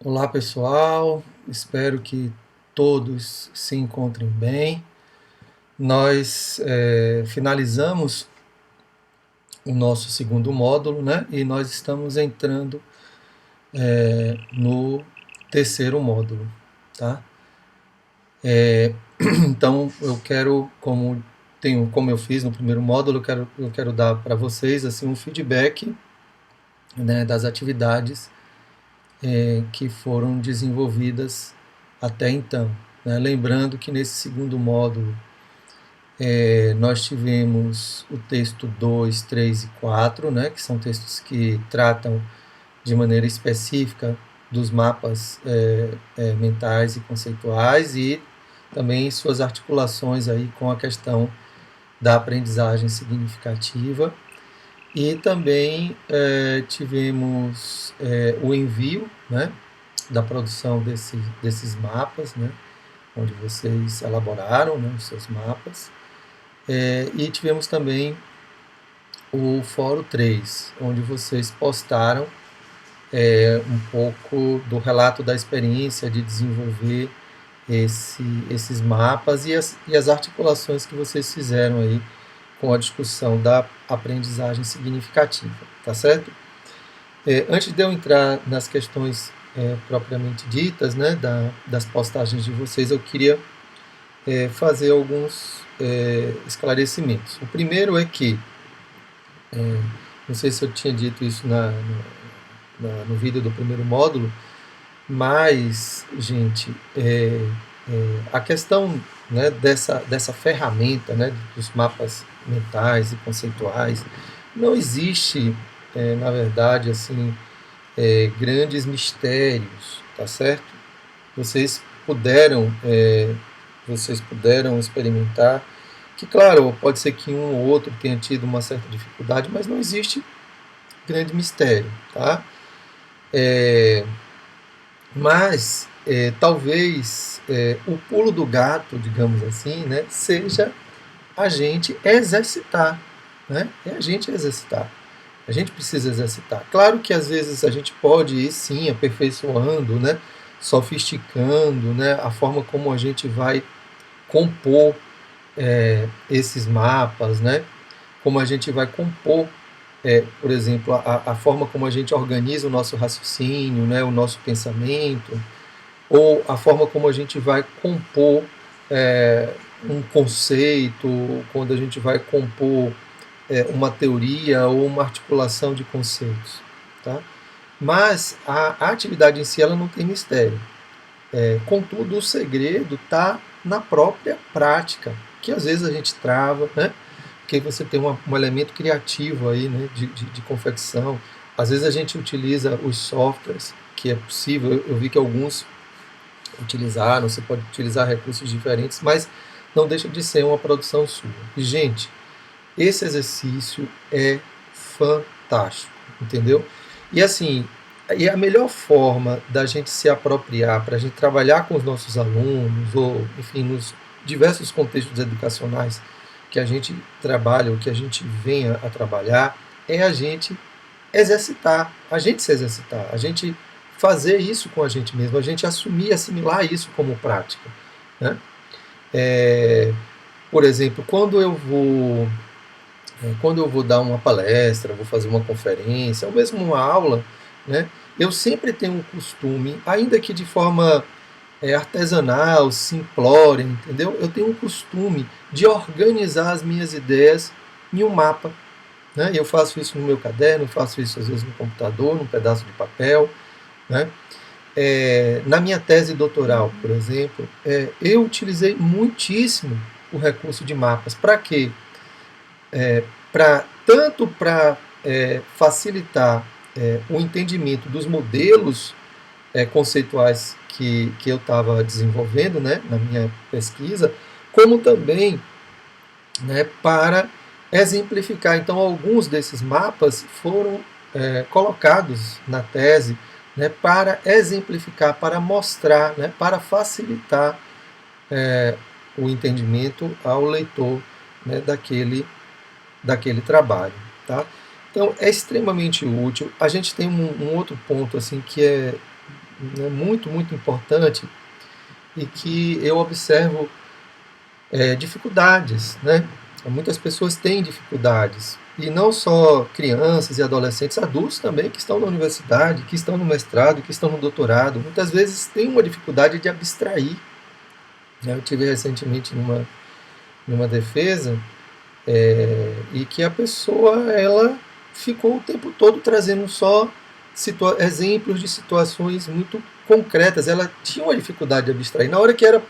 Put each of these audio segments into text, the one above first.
Olá pessoal, espero que todos se encontrem bem. Nós finalizamos o nosso segundo módulo, né? E nós estamos entrando no terceiro módulo, tá? Então eu quero, como eu fiz no primeiro módulo, eu quero dar para vocês assim um feedback, né, das atividades que foram desenvolvidas até então, né? Lembrando que nesse segundo módulo nós tivemos o texto 2, 3 e 4, né, que são textos que tratam de maneira específica dos mapas mentais e conceituais e também suas articulações aí com a questão da aprendizagem significativa. E também tivemos o envio, né, da produção desses mapas, né, onde vocês elaboraram, né, os seus mapas. E tivemos também o Fórum 3, onde vocês postaram um pouco do relato da experiência de desenvolver esses mapas e as articulações que vocês fizeram aí com a discussão da aprendizagem significativa, tá certo? Antes de eu entrar nas questões propriamente ditas, né, das postagens de vocês, eu queria fazer alguns esclarecimentos. O primeiro é que, não sei se eu tinha dito isso no vídeo do primeiro módulo, mas, gente, a questão, né, dessa ferramenta, né, dos mapas mentais e conceituais, não existe, na verdade, assim, grandes mistérios, tá certo? Vocês puderam, vocês puderam experimentar que, claro, pode ser que um ou outro tenha tido uma certa dificuldade, mas não existe grande mistério, tá? Mas talvez o pulo do gato, digamos assim, né, seja a gente exercitar, né? É a gente exercitar. A gente precisa exercitar. Claro que às vezes a gente pode ir sim aperfeiçoando, né, sofisticando, né, a forma como a gente vai compor esses mapas, né, como a gente vai compor, por exemplo, a forma como a gente organiza o nosso raciocínio, né, o nosso pensamento, ou a forma como a gente vai compor um conceito, quando a gente vai compor uma teoria ou uma articulação de conceitos, tá? Mas a atividade em si ela não tem mistério. Contudo, o segredo está na própria prática, que às vezes a gente trava, né? Porque você tem um elemento criativo aí, né? De confecção. Às vezes a gente utiliza os softwares, que é possível. Eu vi que alguns utilizaram, você pode utilizar recursos diferentes, mas não deixa de ser uma produção sua. E, gente, esse exercício é fantástico, entendeu? E assim, e a melhor forma da gente se apropriar, para a gente trabalhar com os nossos alunos, ou enfim, nos diversos contextos educacionais que a gente trabalha, ou que a gente venha a trabalhar, é a gente exercitar, a gente se exercitar, a gente fazer isso com a gente mesmo, a gente assumir, assimilar isso como prática, né? É, por exemplo, quando eu vou dar uma palestra, vou fazer uma conferência, ou mesmo uma aula, né, eu sempre tenho um costume, ainda que de forma artesanal, simplória, entendeu? Eu tenho um costume de organizar as minhas ideias em um mapa. Né? Eu faço isso no meu caderno, faço isso às vezes no computador, num pedaço de papel. Né? Na minha tese doutoral, por exemplo, eu utilizei muitíssimo o recurso de mapas. Para quê? Tanto para facilitar o entendimento dos modelos conceituais que eu estava desenvolvendo, né, na minha pesquisa, como também, né, para exemplificar. Então, alguns desses mapas foram colocados na tese, né, para exemplificar, para mostrar, né, para facilitar o entendimento ao leitor, né, daquele trabalho. Tá? Então, é extremamente útil. A gente tem um outro ponto assim que é né, muito, muito importante e que eu observo dificuldades, né? Muitas pessoas têm dificuldades, e não só crianças e adolescentes, adultos também que estão na universidade, que estão no mestrado, que estão no doutorado, muitas vezes têm uma dificuldade de abstrair, né? Eu tive recentemente numa defesa e que a pessoa ela ficou o tempo todo trazendo só exemplos de situações muito concretas. Ela tinha uma dificuldade de abstrair. Na hora que era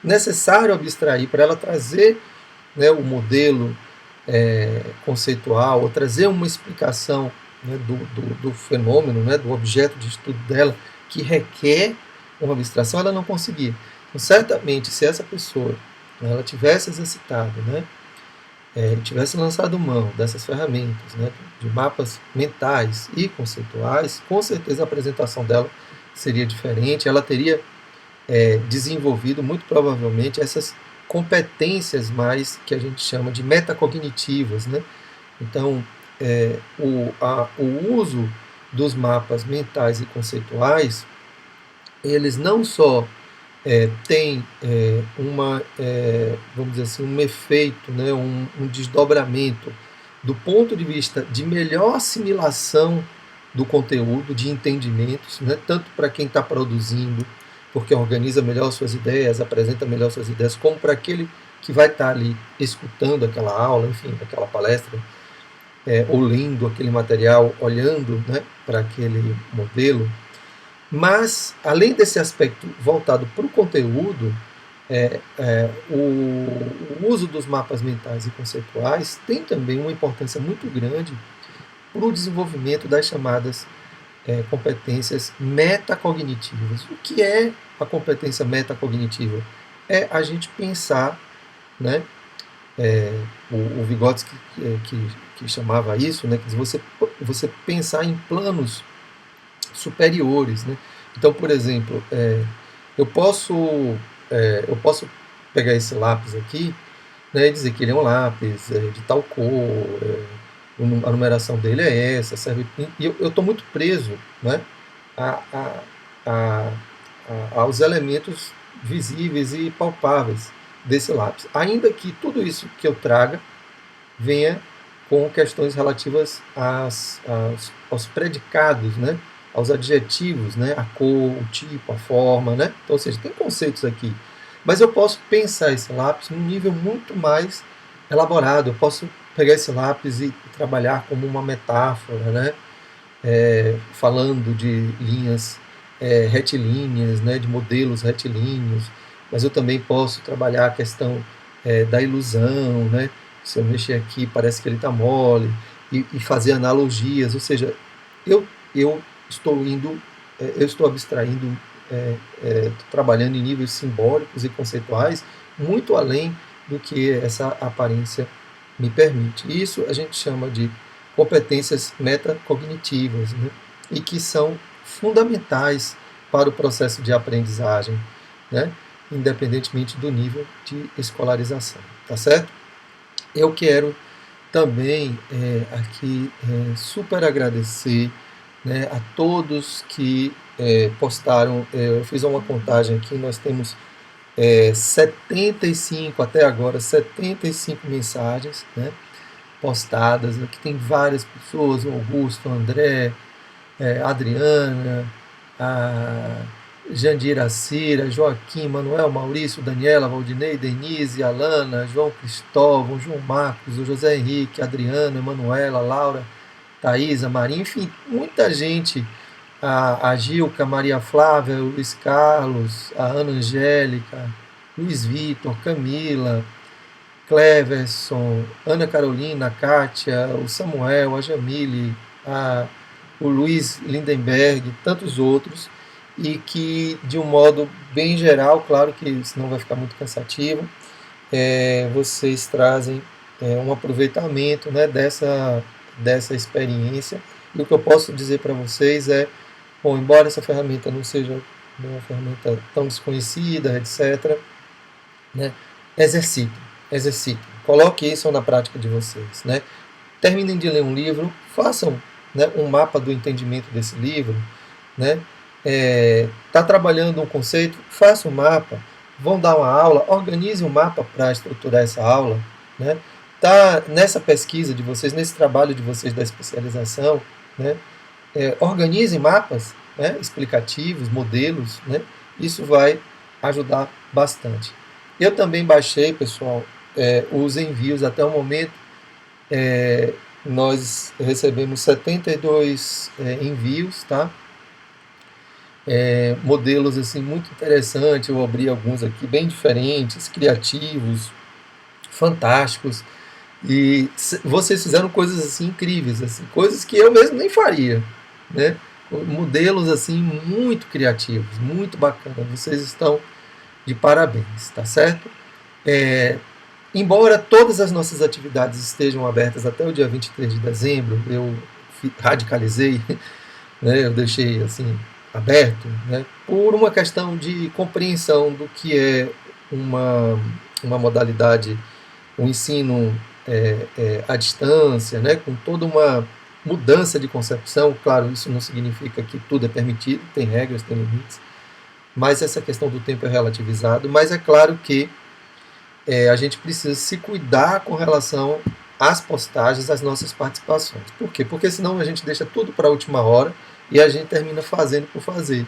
necessário abstrair para ela trazer, né, o modelo conceitual, ou trazer uma explicação, né, do fenômeno, né, do objeto de estudo dela, que requer uma abstração, ela não conseguia. Então, certamente, se essa pessoa, né, ela tivesse exercitado, né, tivesse lançado mão dessas ferramentas, né, de mapas mentais e conceituais, com certeza a apresentação dela seria diferente, ela teria desenvolvido, muito provavelmente, essas competências mais que a gente chama de metacognitivas, né? Então, o uso dos mapas mentais e conceituais, eles não só têm vamos dizer assim, um efeito, né, um desdobramento do ponto de vista de melhor assimilação do conteúdo, de entendimentos, né, tanto para quem está produzindo, porque organiza melhor suas ideias, apresenta melhor suas ideias, como para aquele que vai estar ali escutando aquela aula, enfim, aquela palestra, ou lendo aquele material, olhando, né, para aquele modelo. Mas, além desse aspecto voltado para o conteúdo, o uso dos mapas mentais e conceituais tem também uma importância muito grande para o desenvolvimento das chamadas competências metacognitivas. O que é a competência metacognitiva? É a gente pensar, né? O Vygotsky que chamava isso, né? Que você pensar em planos superiores, né? Então, por exemplo, eu posso eu posso pegar esse lápis aqui, né, e dizer que ele é um lápis de tal cor, a numeração dele é essa, serve, e eu estou muito preso, né, a, a, a, aos elementos visíveis e palpáveis desse lápis. Ainda que tudo isso que eu traga venha com questões relativas aos predicados, né, aos adjetivos, né, a cor, o tipo, a forma, né? Então, ou seja, tem conceitos aqui. Mas eu posso pensar esse lápis num nível muito mais elaborado. Eu posso pegar esse lápis e trabalhar como uma metáfora, né? Falando de linhas retilíneas, né? De modelos retilíneos. Mas eu também posso trabalhar a questão da ilusão, né? Se eu mexer aqui, parece que ele está mole, e fazer analogias. Ou seja, eu estou indo, eu estou abstraindo, trabalhando em níveis simbólicos e conceituais muito além do que essa aparência me permite. Isso a gente chama de competências metacognitivas, né? E que são fundamentais para o processo de aprendizagem, né? Independentemente do nível de escolarização, tá certo? Eu quero também aqui super agradecer, né, a todos que postaram. Eu fiz uma contagem aqui, nós temos 75 até agora, 75 mensagens, né, postadas. Aqui tem várias pessoas, o Augusto, o André, a Adriana, a Jandira Cira, Joaquim, Manuel, Maurício, Daniela, Valdinei, Denise, Alana, João Cristóvão, João Marcos, o José Henrique, Adriana, Emanuela, Laura, Thaisa, Marinho, enfim, muita gente, a Gilca, Maria Flávia, o Luiz Carlos, a Ana Angélica, Luiz Vitor, Camila, Cleverson, Ana Carolina, a Kátia, o Samuel, a Jamile, o Luiz Lindenberg, tantos outros, e que, de um modo bem geral, claro que senão vai ficar muito cansativo, vocês trazem um aproveitamento, né, dessa experiência. E o que eu posso dizer para vocês bom, embora essa ferramenta não seja uma ferramenta tão desconhecida, etc., né, exercitem, coloquem isso na prática de vocês, né? Terminem de ler um livro, façam, né, um mapa do entendimento desse livro, né? Está trabalhando um conceito, faça um mapa, vão dar uma aula, organize um mapa para estruturar essa aula, né? Tá nessa pesquisa de vocês, nesse trabalho de vocês da especialização, né? Organizem mapas, né? Explicativos, modelos, né? Isso vai ajudar bastante. Eu também baixei, pessoal, os envios até o momento. Nós recebemos 72 envios, tá? Modelos assim muito interessantes. Eu abri alguns aqui bem diferentes, criativos, fantásticos. E vocês fizeram coisas assim incríveis, assim, coisas que eu mesmo nem faria, né? Modelos assim muito criativos, muito bacana. Vocês estão de parabéns, tá certo? É, embora todas as nossas atividades estejam abertas até o dia 23 de dezembro, eu radicalizei, né, eu deixei assim aberto, né, por uma questão de compreensão do que é uma modalidade, um ensino à distância, né, com toda uma mudança de concepção. Claro, isso não significa que tudo é permitido, tem regras, tem limites, mas essa questão do tempo é relativizado. Mas é claro que a gente precisa se cuidar com relação às postagens, às nossas participações. Por quê? Porque senão a gente deixa tudo para a última hora e a gente termina fazendo por fazer,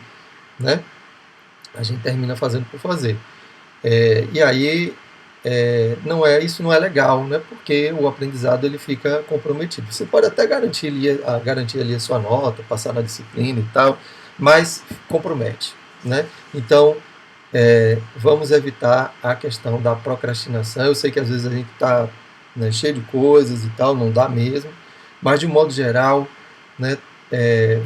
né? A gente termina fazendo por fazer. E aí isso não é legal, né? Porque o aprendizado ele fica comprometido. Você pode até garantir ali a sua nota, passar na disciplina e tal, mas compromete, né? Então vamos evitar a questão da procrastinação. Eu sei que às vezes a gente está, né, cheio de coisas e tal, não dá mesmo, mas de um modo geral, né,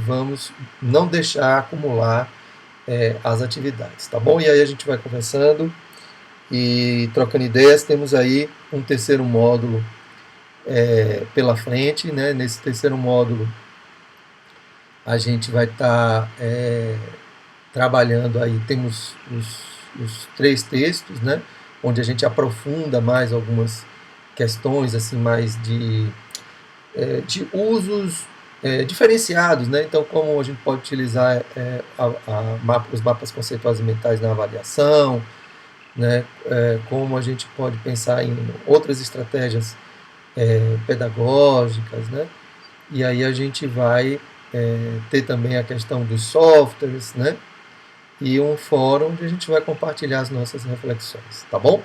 vamos não deixar acumular as atividades, tá bom? E aí a gente vai conversando e trocando ideias. Temos aí um terceiro módulo pela frente, né? Nesse terceiro módulo a gente vai estar trabalhando aí, temos os três textos, né, onde a gente aprofunda mais algumas questões assim mais de usos diferenciados, né? Então, como a gente pode utilizar os mapas conceituais e mentais na avaliação, né? Como a gente pode pensar em outras estratégias pedagógicas, né? E aí a gente vai ter também a questão dos softwares, né? E um fórum onde a gente vai compartilhar as nossas reflexões, tá bom?